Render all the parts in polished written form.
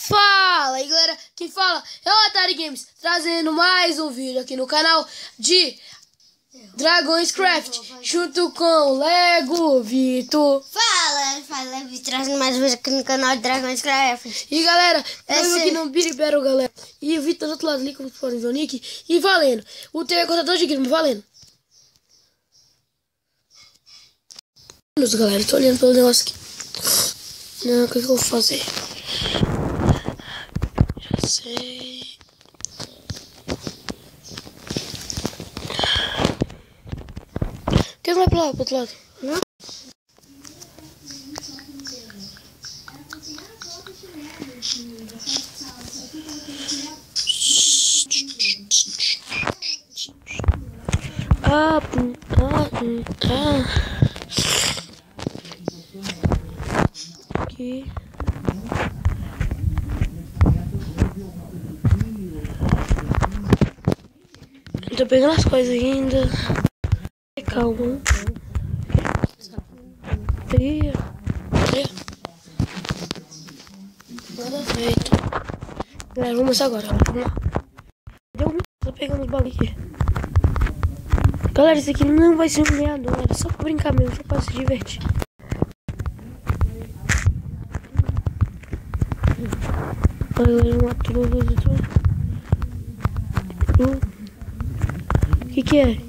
Fala aí galera, quem fala é o Atari Games, trazendo mais um vídeo aqui no canal de Dragões Craft, junto com o Lego Vitor. Fala, trazendo mais um vídeo aqui no canal de Dragões Craft. E galera, estamos aqui no Beat Battle, galera. E o Vitor do outro lado ali, como podem ver o nick, e valendo. O teu é contador de game, valendo. Galera, eu tô olhando pelo negócio aqui. Não, o que eu vou fazer? Já sei. Por que não vai pro outro lado? Não? Aqui. Eu tô pegando as coisas ainda. Calma. Peguei. Nada feito. Galera, vamos começar agora. Vamos lá. Tô pegando os bagulho aqui. Galera, isso aqui não vai ser um ganhador, é só pra brincar mesmo, só pra se divertir. Olha, galera, uma truva. O que é?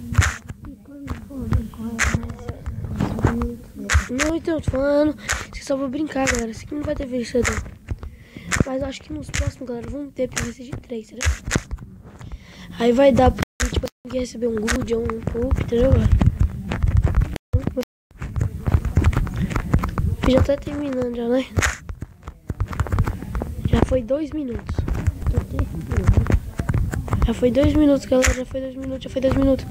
Não, então, eu tô falando. Isso é só pra brincar, galera. Isso aqui não vai ter vencedor. Mas eu acho que nos próximos, galera, vamos ter, porque vai ser de 3, entendeu? Aí vai dar pra gente conseguir receber um good ou um poop, entendeu, galera? Já tá terminando, já, né? Já foi 2 minutos. Já foi 2 minutos, galera. Já foi 2 minutos.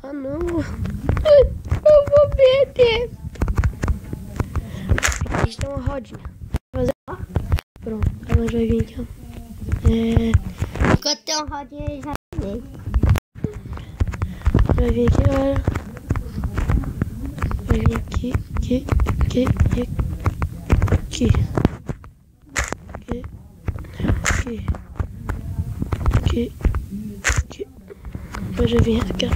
Ah, não. Eu vou perder. A gente tem uma rodinha. Pronto, agora vai vir aqui, ó. Enquanto tem uma rodinha, já veio. Vai vir aqui, galera. Vai vir aqui. Depois vai vir aqui, ó.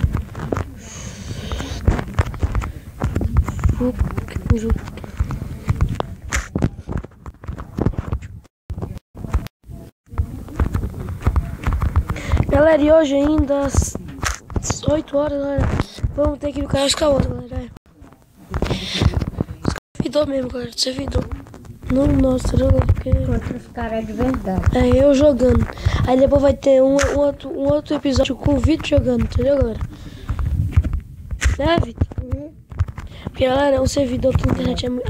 Galera, e hoje ainda às 8 horas, galera, vamos ter que ir no canal de outra, galera. Servidor mesmo, galera, servidor. Não, nossa, porque... Contra os caras de verdade. É, eu jogando. Aí depois vai ter um outro episódio com o Vitor jogando, entendeu, galera? Né, Vitor? Porque, galera, é um servidor que a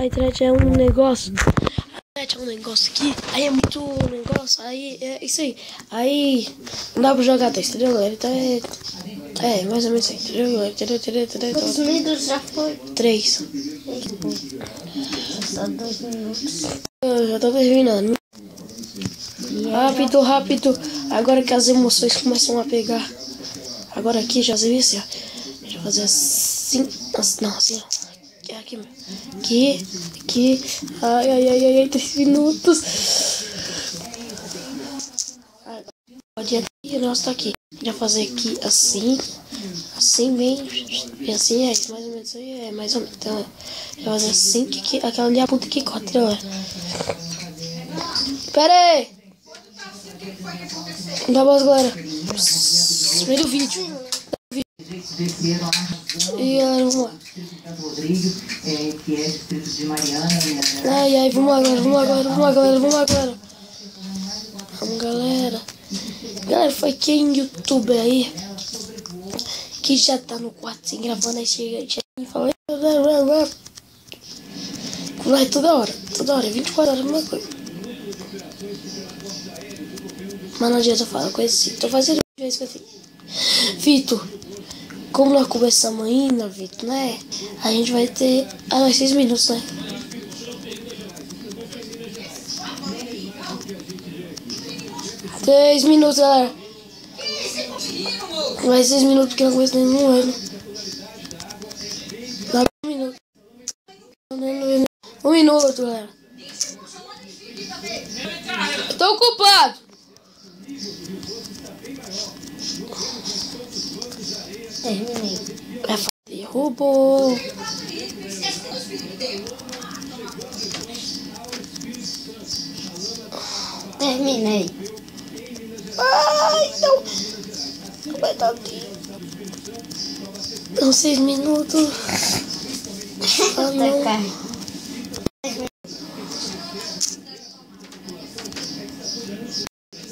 internet é um negócio. A internet é um negócio aqui, aí é muito negócio, aí é isso aí. Aí não dá pra jogar dois, entendeu, galera? Então é mais ou menos isso aí, entendeu, galera? Entendeu? Quantos minutos já foi? 3. Só 2 minutos. Eu já tô terminando. Rápido. Agora que as emoções começam a pegar. Agora aqui, já viu assim, ó. Deixa eu fazer assim. Não, assim, ó. Aqui, aqui. Ai, 3 minutos. Pode ir, nossa, tá aqui. Já fazer aqui assim bem, e assim é isso, mais ou menos isso aí, é mais ou menos. Então, já fazer assim, que aquela ali é a puta que corta, galera. Pera aí! Dá boas, galera. Meio do vídeo. E galera, vamos lá. Ai, vamos lá, galera. Vamos, galera. Galera, foi quem youtuber aí que já tá no quarto sem gravando, aí chega e fala vai toda hora, 24 horas, a mesma coisa. Mas não adianta falar coisa assim. Tô fazendo isso assim. Vitor, como nós começamos ainda, Vitor, né? A gente vai ter 6 minutos, né? Três minutos, galera. Vai 6 minutos porque eu não começo nenhum ano. 9 minutos. 1 minuto, galera. Tô ocupado. Terminei. Derrubou. Terminei. Ai, não. Vai dar aqui. Dão 6 minutos. Ah, não.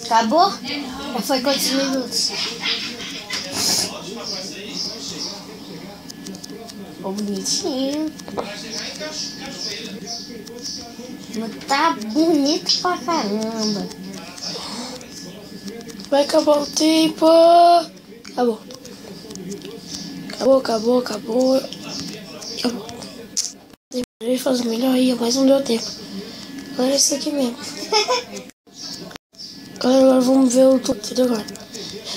Acabou? Já foi quantos minutos? Ficou bonitinho. Tá bonito pra caramba. Vai acabar o tempo. Acabou. Acabou. Terminei de fazer melhor aí, mas não deu tempo. Agora é isso aqui mesmo. Galera, agora vamos ver o tudo agora.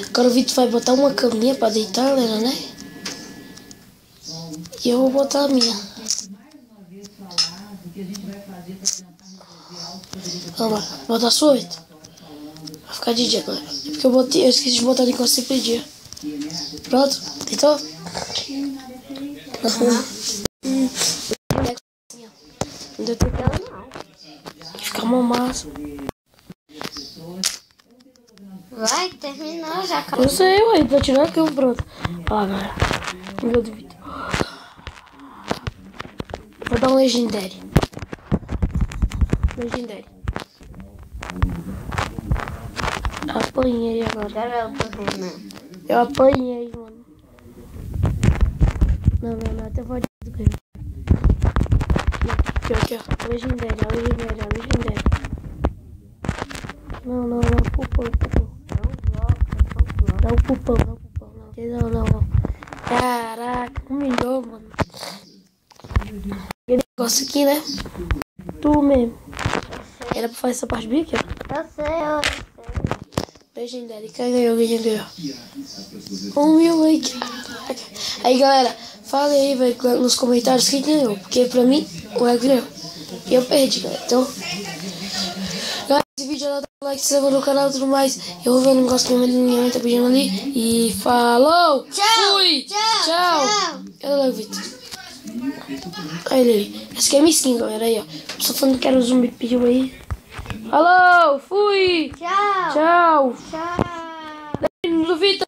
Agora o Vitor vai botar uma caminha pra deitar, galera, né? E eu vou botar a minha. Vamos lá, botar a sua, Vitor. Vai ficar de dia, galera. É porque eu esqueci de botar ali com sempre dia. Pronto? Deitou? Não deu tempo não. Fica uma massa. Vai, terminou, já acabou. Eu sei, ué, tô tirando aqui o pronto. Olha lá, galera. Meu do vídeo. Vou dar um legendary. Apanhei agora. Eu apanhei, mano. Não, até pode ganhar. Aqui, ó. Legendary. Não, cupom. Não, cupom. Não. Caraca, humilhou, mano. Aquele negócio aqui, né? Tu mesmo. Era pra fazer essa parte bem aqui, ó. Eu sei. Legendary, quem ganhou? 1 mil aí. Aí, galera, fala aí, velho, nos comentários quem ganhou. Porque pra mim, o Ego ganhou. E eu perdi, galera. Então, galera, esse vídeo dá like, se inscreva no canal e tudo mais. Eu vou ver o negócio que minha mãe tá pedindo ali. E falou! Fui! Tchau! Cadê o Vitor? Aí ele ali. Essa aqui é minha skin, galera. Aí, ó. Só falando que era o zumbi que pediu aí. Falou! Fui! Tchau! Do Vitor!